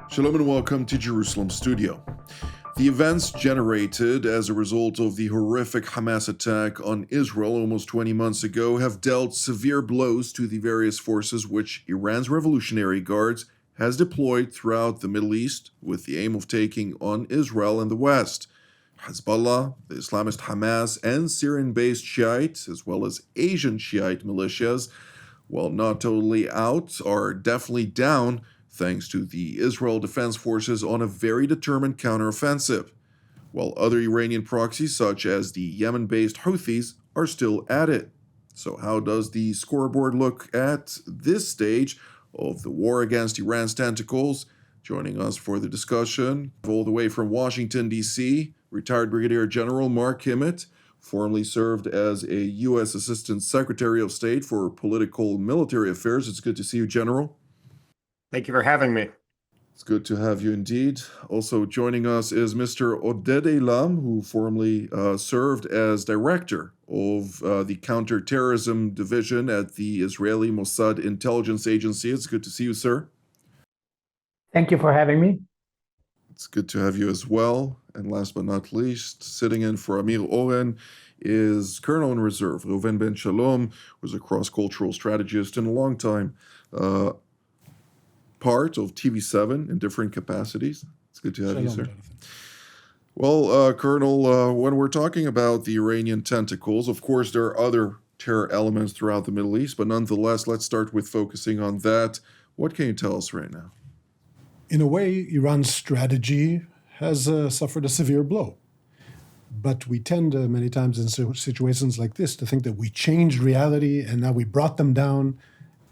Shalom and welcome to Jerusalem Studio. The events generated as a result of the horrific Hamas attack on Israel almost 20 months ago have dealt severe blows to the various forces which Iran's Revolutionary Guards has deployed throughout the Middle East with the aim of taking on Israel and the West. Hezbollah, the Islamist Hamas, and Syrian-based Shiite, as well as Asian Shiite militias, while not totally out, are definitely down thanks to the Israel Defense Forces on a very determined counteroffensive, while other Iranian proxies such as the Yemen-based Houthies are still at it. So how does the scoreboard look at this stage of the war against Iran's tentacles? Joining us for the discussion, all the way from Washington, D.C., retired Brigadier General Mark Kimmitt, formerly served as a U.S. Assistant Secretary of State for Political and Military Affairs. It's good to see you, General. Thank you for having me. It's good to have you indeed. Also joining us is Mr. Oded Eilam, who formerly served as director of the counterterrorism division at the Israeli Mossad intelligence agency. It's good to see you, sir. Thank you for having me. It's good to have you as well. And last but not least, sitting in for Amir Oren is Colonel in Reserve, Reuven ben Shalom, who's a cross-cultural strategist and a long time part of TV7 in different capacities. It's good to have you, sir. Jonathan. Well, Colonel, when we're talking about the Iranian tentacles, of course, there are other terror elements throughout the Middle East, but nonetheless, let's start with focusing on that. What can you tell us right now? In a way, Iran's strategy has suffered a severe blow. But we tend many times in situations like this to think that we changed reality and now we brought them down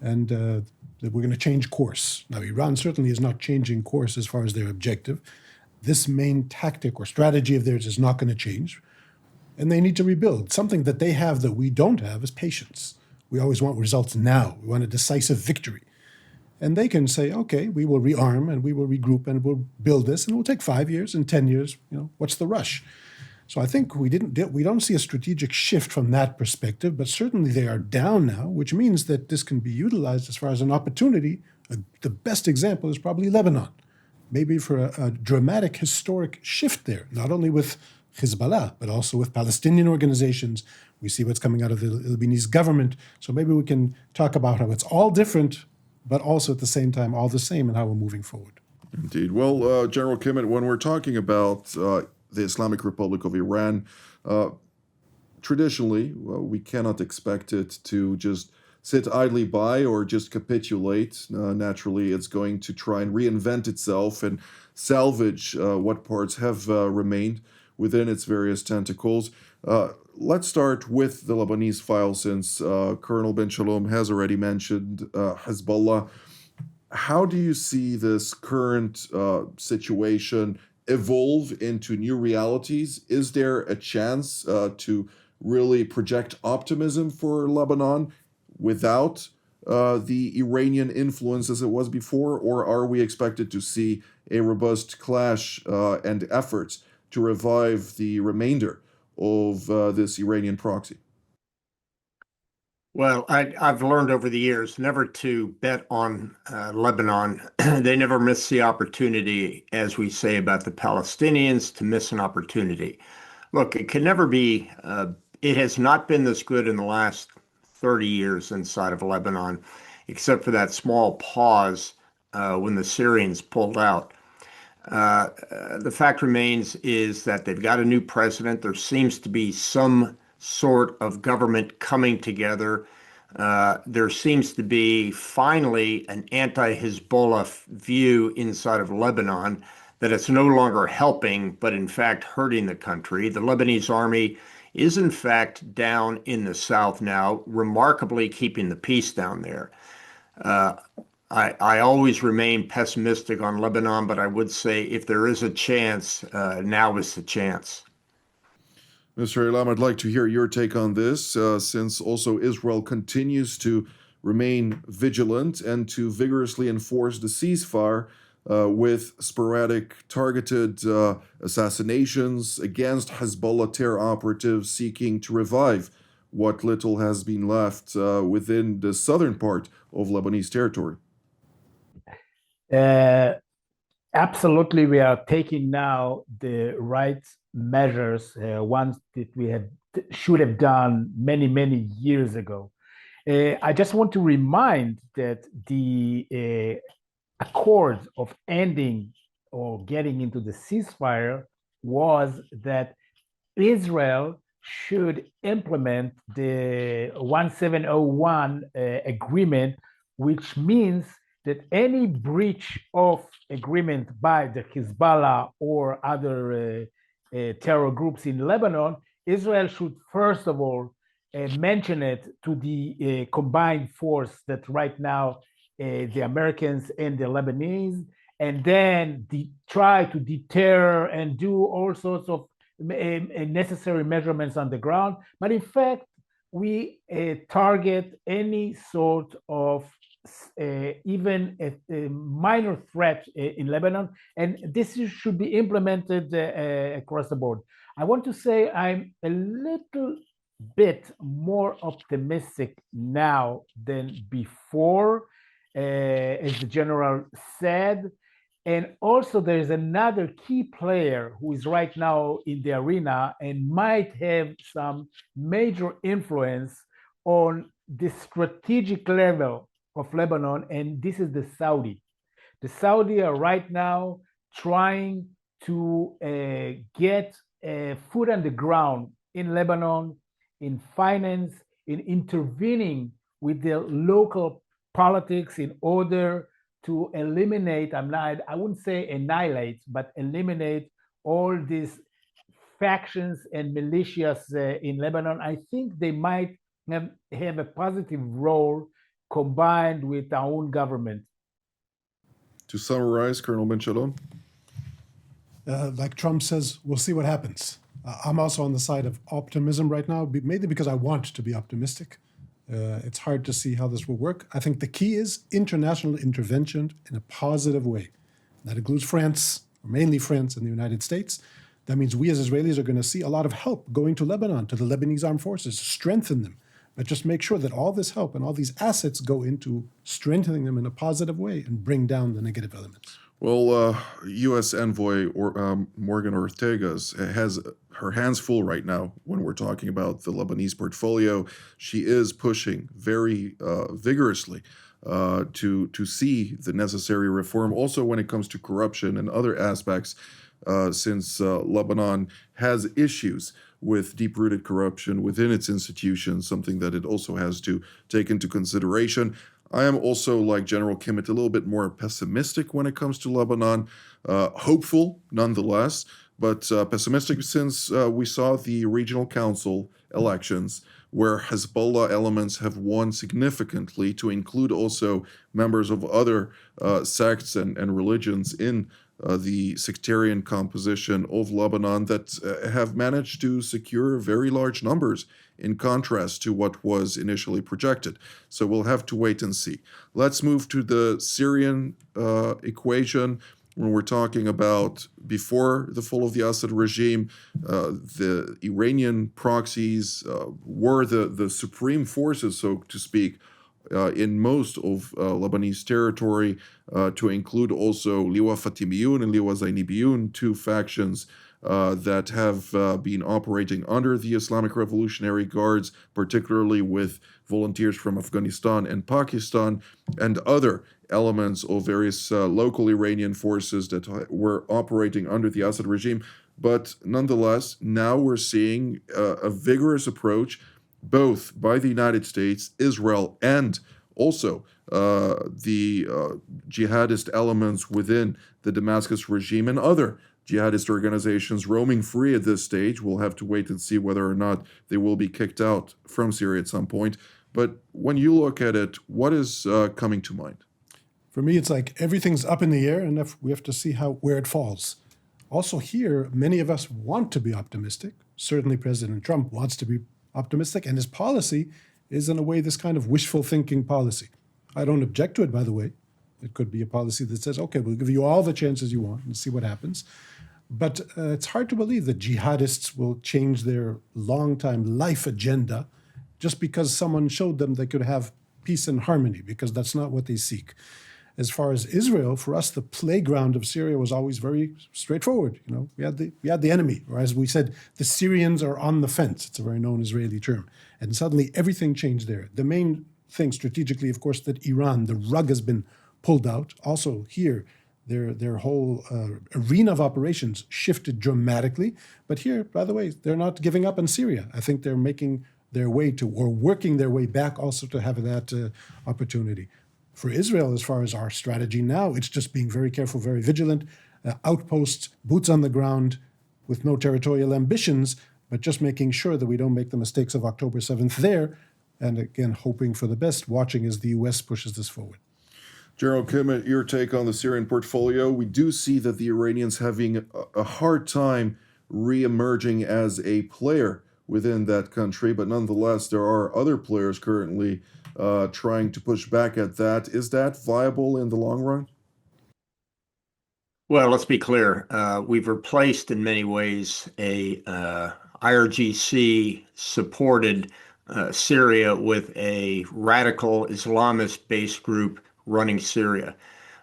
and that we're going to change course. Now, Iran certainly is not changing course as far as their objective. This main tactic or strategy of theirs is not going to change. And they need to rebuild. Something that they have that we don't have is patience. We always want results now. We want a decisive victory. And they can say, okay, we will rearm and we will regroup and we'll build this and it will take 5 years and 10 years. What's the rush? So I think we don't see a strategic shift from that perspective, but certainly they are down now, which means that this can be utilized as far as an opportunity. The best example is probably Lebanon, maybe for a dramatic historic shift there, not only with Hezbollah, but also with Palestinian organizations. We see what's coming out of the Lebanese government. So maybe we can talk about how it's all different, but also at the same time all the same and how we're moving forward. Indeed. Well, General Kimmitt, when we're talking about the Islamic Republic of Iran, traditionally, we cannot expect it to just sit idly by or just capitulate. Naturally, it's going to try and reinvent itself and salvage what parts have remained within its various tentacles. Let's start with the Lebanese file, since Colonel Ben Shalom has already mentioned Hezbollah. How do you see this current situation evolve into new realities? Is there a chance to really project optimism for Lebanon without the Iranian influence as it was before, or are we expected to see a robust clash and efforts to revive the remainder of this Iranian proxy? Well, I've learned over the years never to bet on Lebanon. They never miss the opportunity, as we say about the Palestinians, to miss an opportunity. Look, it can never be, it has not been this good in the last 30 years inside of Lebanon, except for that small pause when the Syrians pulled out. The fact remains is that they've got a new president. There seems to be some sort of government coming together. There seems to be finally an anti-Hezbollah view inside of Lebanon, that it's no longer helping, but in fact hurting the country. The Lebanese army is in fact down in the south now, remarkably keeping the peace down there. I always remain pessimistic on Lebanon, but I would say if there is a chance, now is the chance. Mr. Eilam, I'd like to hear your take on this, since also Israel continues to remain vigilant and to vigorously enforce the ceasefire with sporadic targeted assassinations against Hezbollah terror operatives seeking to revive what little has been left within the southern part of Lebanese territory. Absolutely, we are taking now the right measures, ones that should have done many, many years ago. I just want to remind that the accord of ending or getting into the ceasefire was that Israel should implement the 1701 agreement, which means that any breach of agreement by the Hezbollah or other terror groups in Lebanon, Israel should first of all mention it to the combined force that right now the Americans and the Lebanese, and then try to deter and do all sorts of necessary measurements on the ground. But in fact, we target any sort of even a minor threat in Lebanon, and this should be implemented across the board. I want to say I'm a little bit more optimistic now than before, as the general said. And also, there is another key player who is right now in the arena and might have some major influence on the strategic level of Lebanon, and this is the Saudi. The Saudi are right now trying to get foot on the ground in Lebanon, in finance, in intervening with the local politics in order to eliminate, I wouldn't say annihilate, but eliminate all these factions and militias in Lebanon. I think they might have a positive role combined with our own government. To summarize, Colonel Ben Shalom? Like Trump says, we'll see what happens. I'm also on the side of optimism right now, mainly because I want to be optimistic. It's hard to see how this will work. I think the key is international intervention in a positive way. That includes France, or mainly France and the United States. That means we as Israelis are going to see a lot of help going to Lebanon, to the Lebanese armed forces, strengthen them. But just make sure that all this help and all these assets go into strengthening them in a positive way and bring down the negative elements. Well, U.S. envoy Morgan Ortega has her hands full right now when we're talking about the Lebanese portfolio. She is pushing very vigorously to see the necessary reform, also when it comes to corruption and other aspects, since Lebanon has issues with deep-rooted corruption within its institutions, something that it also has to take into consideration. I am also, like General Kimmitt, a little bit more pessimistic when it comes to Lebanon, hopeful nonetheless, but pessimistic since we saw the regional council elections where Hezbollah elements have won significantly, to include also members of other sects and religions in the sectarian composition of Lebanon that have managed to secure very large numbers in contrast to what was initially projected. So we'll have to wait and see. Let's move to the Syrian equation. When we're talking about before the fall of the Assad regime, the Iranian proxies were the supreme forces, so to speak, in most of Lebanese territory, to include also Liwa Fatimiyun and Liwa Zainibiyun, two factions that have been operating under the Islamic Revolutionary Guards, particularly with volunteers from Afghanistan and Pakistan, and other elements of various local Iranian forces that were operating under the Assad regime. But nonetheless, now we're seeing a vigorous approach, both by the United States, Israel, and also the jihadist elements within the Damascus regime and other jihadist organizations roaming free at this stage. We'll have to wait and see whether or not they will be kicked out from Syria at some point. But when you look at it, what is coming to mind? For me, it's like everything's up in the air, and we have to see where it falls. Also here, many of us want to be optimistic. Certainly President Trump wants to be optimistic, and his policy is in a way this kind of wishful thinking policy. I don't object to it, by the way. It could be a policy that says, okay, we'll give you all the chances you want and see what happens. But it's hard to believe that jihadists will change their long-time life agenda just because someone showed them they could have peace and harmony, because that's not what they seek. As far as Israel, for us, the playground of Syria was always very straightforward. We had the enemy, or as we said, the Syrians are on the fence. It's a very known Israeli term. And suddenly everything changed there. The main thing strategically, of course, that Iran, the rug has been pulled out. Also here, their whole arena of operations shifted dramatically. But here, by the way, they're not giving up on Syria. I think they're making their way to, or working their way back also to have that opportunity. For Israel, as far as our strategy now, it's just being very careful, very vigilant, outposts, boots on the ground with no territorial ambitions, but just making sure that we don't make the mistakes of October 7th there. And again, hoping for the best, watching as the U.S. pushes this forward. General Kimmitt, your take on the Syrian portfolio. We do see that the Iranians having a hard time re-emerging as a player within that country, but nonetheless, there are other players currently trying to push back at that. Is that viable in the long run? Well, let's be clear. We've replaced in many ways a IRGC-supported Syria with a radical Islamist-based group running Syria.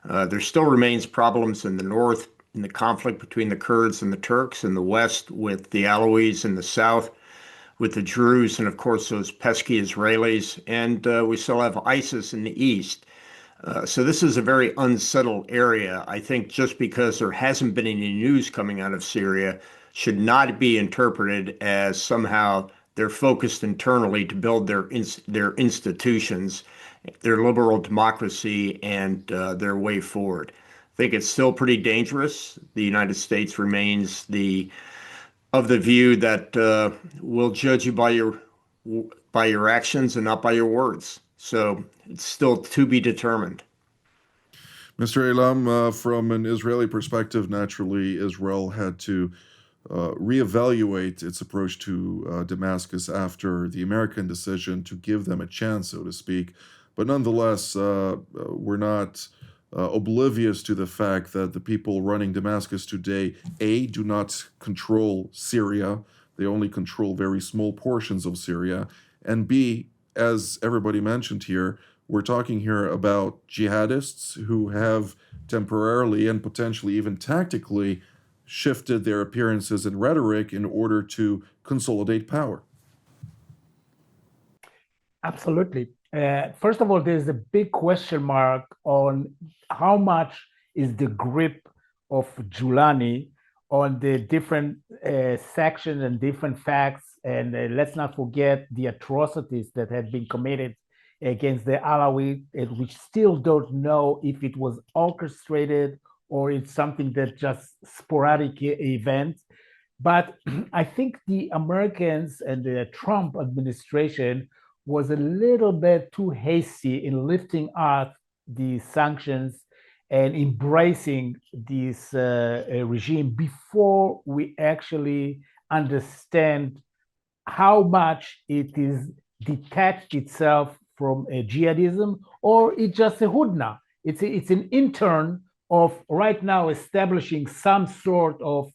There still remains problems in the north, in the conflict between the Kurds and the Turks, in the west with the Alawis, in the south with the Druze, and of course those pesky Israelis, and we still have ISIS in the east. So this is a very unsettled area. I think just because there hasn't been any news coming out of Syria should not be interpreted as somehow they're focused internally to build their institutions, their liberal democracy, and their way forward. I think it's still pretty dangerous. The United States remains of the view that we'll judge you by your actions and not by your words. So it's still to be determined. Mr. Elam, from an Israeli perspective, naturally, Israel had to reevaluate its approach to Damascus after the American decision to give them a chance, so to speak. But nonetheless, we're not oblivious to the fact that the people running Damascus today, A, do not control Syria. They only control very small portions of Syria. And B, as everybody mentioned here, we're talking here about jihadists who have temporarily and potentially even tactically shifted their appearances and rhetoric in order to consolidate power. Absolutely. First of all, there's a big question mark on how much is the grip of Giuliani on the different sections and different facts. And let's not forget the atrocities that had been committed against the Alawi, and we still don't know if it was orchestrated or it's something that just sporadic event. But I think the Americans and the Trump administration was a little bit too hasty in lifting up the sanctions and embracing this regime before we actually understand how much it is detached itself from jihadism, or it's just a hudna. It's an intern of right now establishing some sort of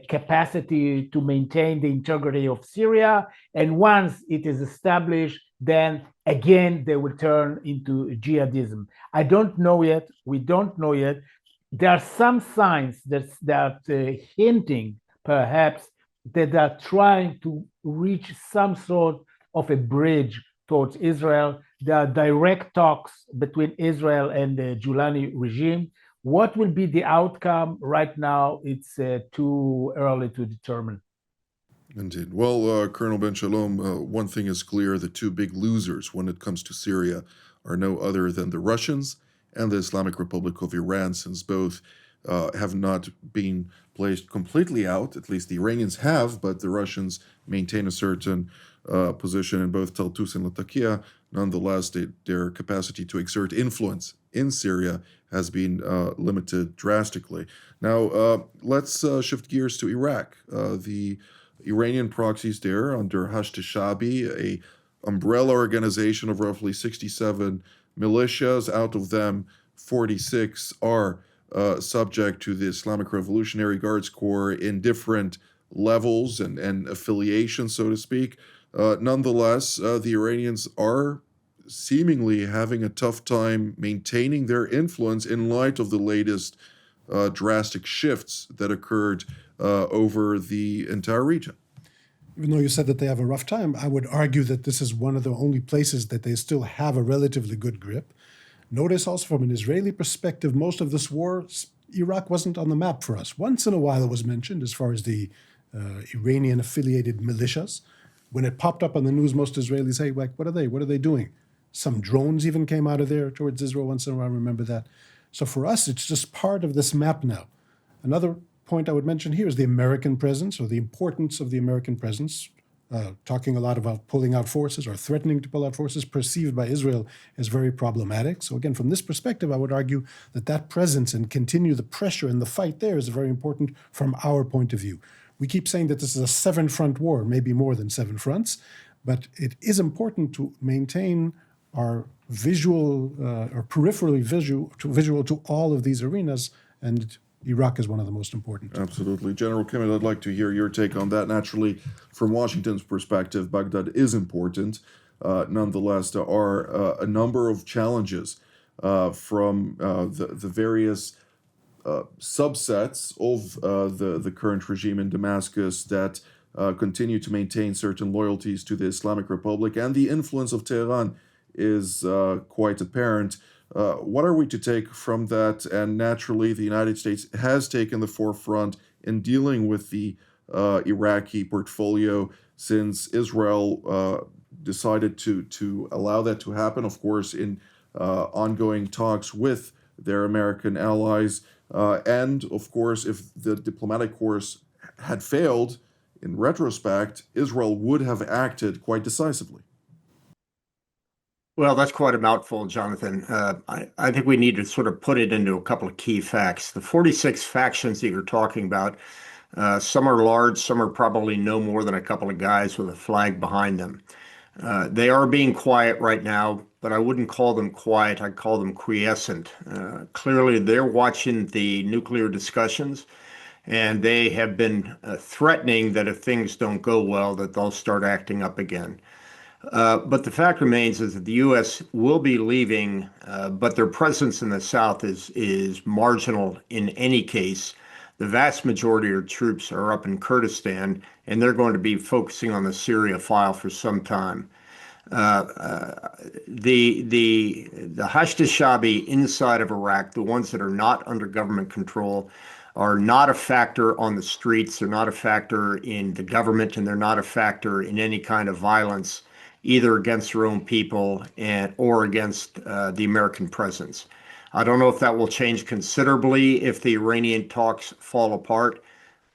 capacity to maintain the integrity of Syria. And once it is established, then again, they will turn into jihadism. I don't know yet. We don't know yet. There are some signs that hinting perhaps that they are trying to reach some sort of a bridge towards Israel. There are direct talks between Israel and the Giuliani regime. What will be the outcome right now? It's too early to determine. Indeed. Well, Colonel Ben Shalom, one thing is clear: the two big losers when it comes to Syria are no other than the Russians and the Islamic Republic of Iran, since both have not been placed completely out. At least the Iranians have, but the Russians maintain a certain position in both Tartus and Latakia. Nonetheless, their capacity to exert influence in Syria has been limited drastically. Now, let's shift gears to Iraq. The Iranian proxies there under Hashd-e-Shabi, a umbrella organization of roughly 67 militias. Out of them, 46 are subject to the Islamic Revolutionary Guards Corps in different levels and affiliations, so to speak. Nonetheless, the Iranians are seemingly having a tough time maintaining their influence in light of the latest drastic shifts that occurred over the entire region. Even though you said that they have a rough time, I would argue that this is one of the only places that they still have a relatively good grip. Notice also from an Israeli perspective, most of this war, Iraq wasn't on the map for us. Once in a while it was mentioned as far as the Iranian-affiliated militias. When it popped up on the news, most Israelis say, like, what are they? What are they doing? Some drones even came out of there towards Israel once in a while, remember that. So for us, it's just part of this map now. Another point I would mention here is the American presence, or the importance of the American presence, talking a lot about pulling out forces or threatening to pull out forces perceived by Israel as very problematic. So again, from this perspective, I would argue that that presence and continue the pressure and the fight there is very important from our point of view. We keep saying that this is a 7-front war, maybe more than 7 fronts, but it is important to maintain our visual or peripherally visual to all of these arenas, and Iraq is one of the most important. Absolutely. General Kimmitt, I'd like to hear your take on that. Naturally, from Washington's perspective, Baghdad is important. Nonetheless, there are a number of challenges from the various subsets of the current regime in Damascus that continue to maintain certain loyalties to the Islamic Republic, and the influence of Tehran is quite apparent. What are we to take from that? And naturally, the United States has taken the forefront in dealing with the Iraqi portfolio since Israel decided to allow that to happen, of course, in ongoing talks with their American allies. And, of course, if the diplomatic course had failed, in retrospect, Israel would have acted quite decisively. Well, that's quite a mouthful, Jonathan. I think we need to sort of put it into a couple of key facts. The 46 factions that you're talking about, some are large, some are probably no more than a couple of guys with a flag behind them. They are being quiet right now, but I wouldn't call them quiet. I'd call them quiescent. Clearly, they're watching the nuclear discussions, and they have been threatening that if things don't go well, that they'll start acting up again. But the fact remains is that the U.S. will be leaving, but their presence in the South is marginal in any case. The vast majority of troops are up in Kurdistan, and they're going to be focusing on the Syria file for some time. The Hashd al-Shaabi inside of Iraq, the ones that are not under government control, are not a factor on the streets. They're not a factor in the government, and they're not a factor in any kind of violence, either against their own people or against the American presence. I don't know if that will change considerably if the Iranian talks fall apart.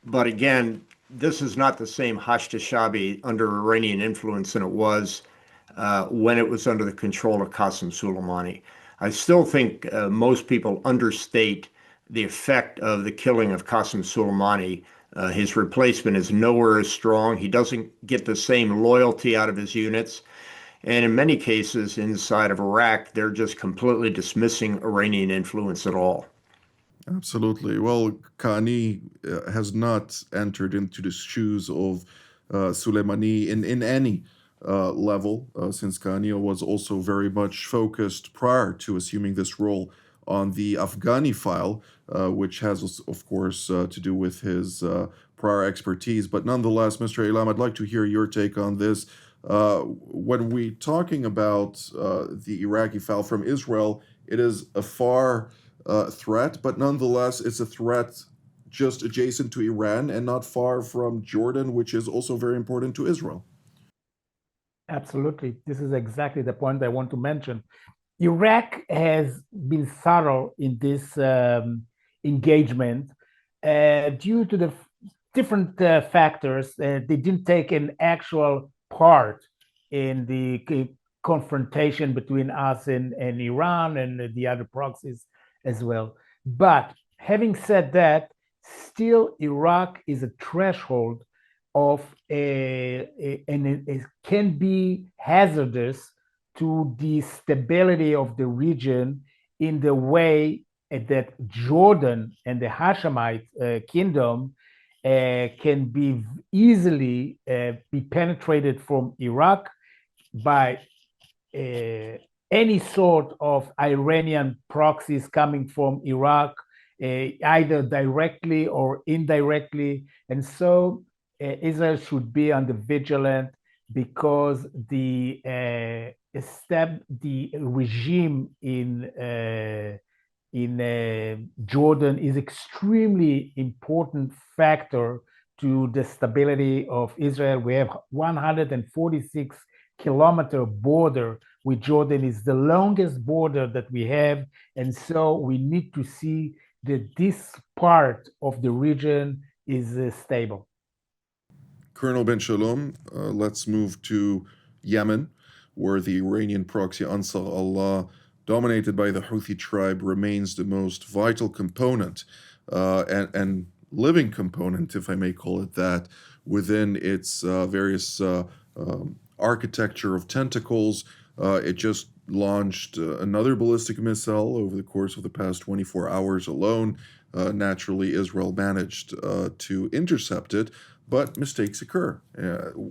But again, this is not the same Hashd al-Shaabi under Iranian influence than it was when it was under the control of Qasem Soleimani. I still think most people understate the effect of the killing of Qasem Soleimani. His replacement is nowhere as strong. He doesn't get the same loyalty out of his units. And in many cases inside of Iraq, they're just completely dismissing Iranian influence at all. Absolutely. Well, Khani has not entered into the shoes of Soleimani in any level, since Khani was also very much focused prior to assuming this role on the Afghani file, which has, of course, to do with his prior expertise. But nonetheless, Mr. Eilam, I'd like to hear your take on this. When we're talking about the Iraqi file from Israel, it is a far threat, but nonetheless, it's a threat just adjacent to Iran and not far from Jordan, which is also very important to Israel. Absolutely. This is exactly the point I want to mention. Iraq has been subtle in this engagement due to the different factors. They didn't take an actual part in the confrontation between us and Iran and the other proxies as well. But having said that, still Iraq is a threshold of and it can be hazardous to the stability of the region in the way that Jordan and the Hashemite kingdom can be easily be penetrated from Iraq by any sort of Iranian proxies coming from Iraq, either directly or indirectly. And so Israel should be on the vigilant, because the regime in Jordan is extremely important factor to the stability of Israel. We have 146-kilometer border with Jordan. Is the longest border that we have, and so we need to see that this part of the region is stable. Colonel Ben Shalom, let's move to Yemen, where the Iranian proxy Ansar Allah, dominated by the Houthi tribe, remains the most vital component and living component, if I may call it that, within its various architecture of tentacles. It just launched another ballistic missile over the course of the past 24 hours alone. Naturally, Israel managed to intercept it, but mistakes occur.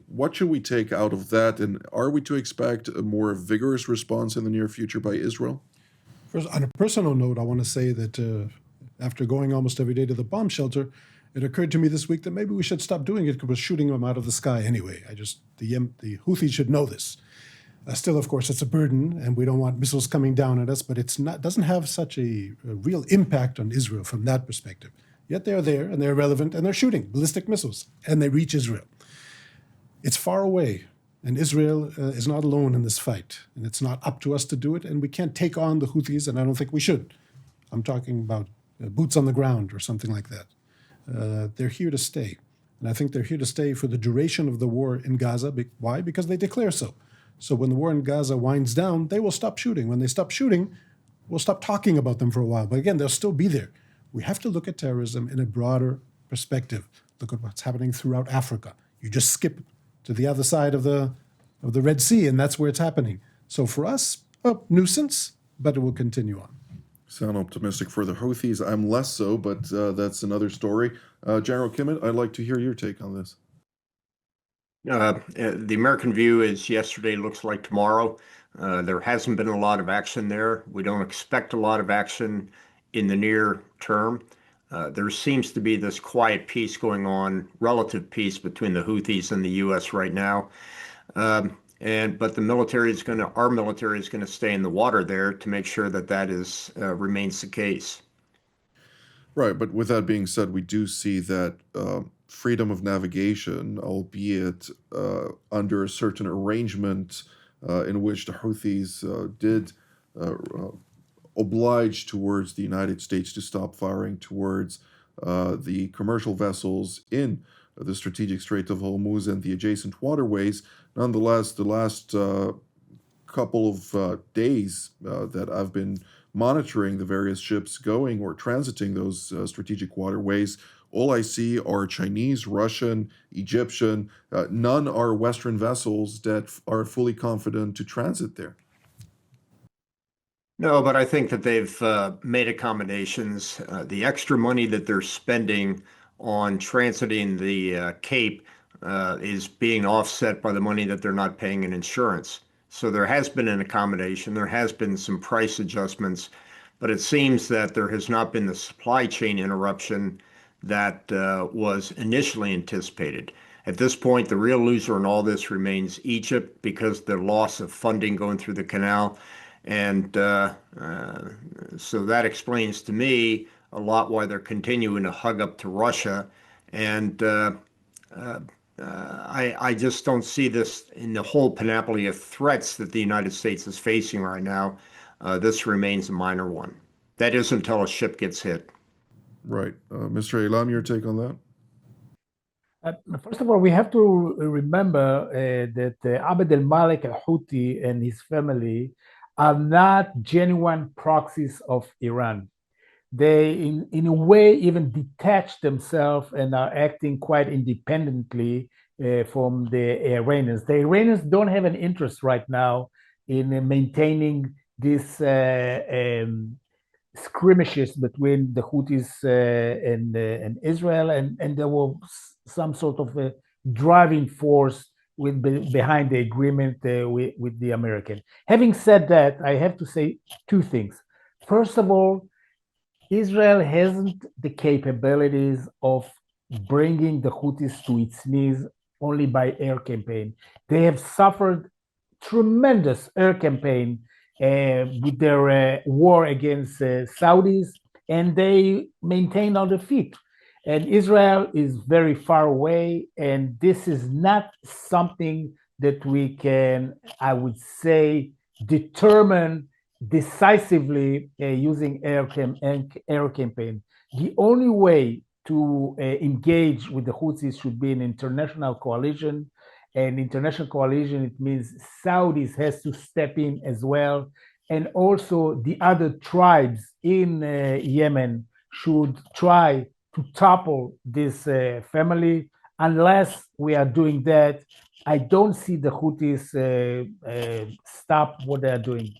What should we take out of that, and are we to expect a more vigorous response in the near future by Israel? First, on a personal note, I want to say that after going almost every day to the bomb shelter, it occurred to me this week that maybe we should stop doing it because we're shooting them out of the sky anyway. The Houthis should know this. Still, of course, it's a burden, and we don't want missiles coming down at us, but doesn't have such a real impact on Israel from that perspective. Yet they are there, and they're relevant, and they're shooting ballistic missiles, and they reach Israel. It's far away, and Israel is not alone in this fight, and it's not up to us to do it, and we can't take on the Houthis, and I don't think we should. I'm talking about boots on the ground or something like that. They're here to stay, and I think they're here to stay for the duration of the war in Gaza. Why? Because they declare so. So when the war in Gaza winds down, they will stop shooting. When they stop shooting, we'll stop talking about them for a while. But again, they'll still be there. We have to look at terrorism in a broader perspective. Look at what's happening throughout Africa. You just skip to the other side of the Red Sea, and that's where it's happening. So for us, a nuisance, but it will continue on. Sound optimistic for the Houthis. I'm less so, but that's another story. General Kimmitt, I'd like to hear your take on this. The American view is yesterday looks like tomorrow. There hasn't been a lot of action there. We don't expect a lot of action in the near term. There seems to be this quiet peace going on, relative peace between the Houthis and the U.S. right now. But our military is going to stay in the water there to make sure that remains the case. Right, but with that being said, we do see that freedom of navigation, albeit under a certain arrangement in which the Houthis did oblige towards the United States to stop firing towards the commercial vessels in the strategic Strait of Hormuz and the adjacent waterways. Nonetheless, the last couple of days that I've been monitoring the various ships going or transiting those strategic waterways, all I see are Chinese, Russian, Egyptian. None are Western vessels that are fully confident to transit there. No, but I think that they've made accommodations. The extra money that they're spending on transiting the Cape is being offset by the money that they're not paying in insurance. So there has been an accommodation. There has been some price adjustments, but it seems that there has not been the supply chain interruption that was initially anticipated. At this point, the real loser in all this remains Egypt because the loss of funding going through the canal. And so that explains to me a lot why they're continuing to hug up to Russia. And I just don't see this in the whole panoply of threats that the United States is facing right now. This remains a minor one. That is until a ship gets hit. Right. Mr. Elam, your take on that? First of all, we have to remember that Abd al-Malik al-Houthi and his family are not genuine proxies of Iran. They, in a way, even detach themselves and are acting quite independently from the Iranians. The Iranians don't have an interest right now in maintaining these skirmishes between the Houthis and Israel, and there was some sort of a driving force behind the agreement with the American. Having said that, I have to say two things. First of all, Israel hasn't the capabilities of bringing the Houthis to its knees only by air campaign. They have suffered tremendous air campaign with their war against Saudis, and they maintained on the feet. And Israel is very far away, and this is not something that we can, I would say, determine decisively using air campaign. The only way to engage with the Houthis should be an international coalition. And international coalition, it means Saudis has to step in as well. And also the other tribes in Yemen should try to topple this family. Unless we are doing that, I don't see the Houthis stop what they're doing.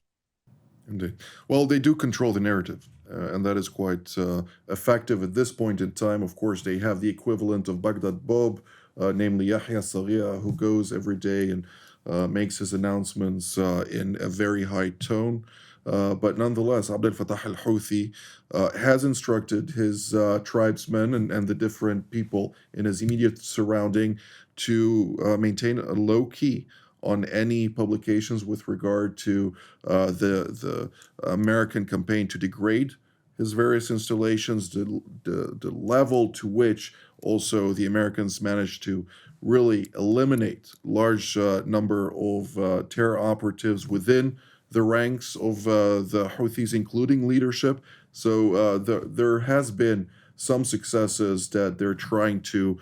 Indeed. Well, they do control the narrative, and that is quite effective at this point in time. Of course, they have the equivalent of Baghdad Bob, namely Yahya Saria, who goes every day and makes his announcements in a very high tone. But nonetheless, Abdel Fattah al-Houthi has instructed his tribesmen and the different people in his immediate surrounding to maintain a low key on any publications with regard to the American campaign to degrade his various installations, the level to which also the Americans managed to really eliminate large number of terror operatives within the ranks of the Houthis, including leadership. So there has been some successes that they're trying to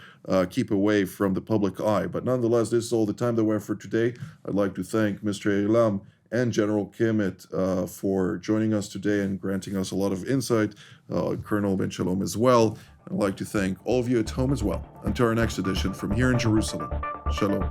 keep away from the public eye. But nonetheless, this is all the time that we have for today. I'd like to thank Mr. Ilam and General Kimmitt for joining us today and granting us a lot of insight, Colonel Ben Shalom as well. I'd like to thank all of you at home as well. Until our next edition from here in Jerusalem. Shalom.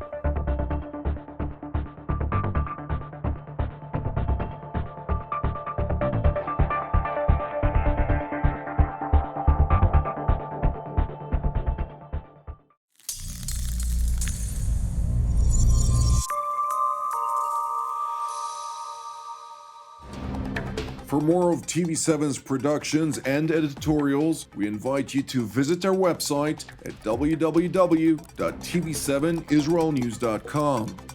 For more of TV7's productions and editorials, we invite you to visit our website at www.tv7israelnews.com.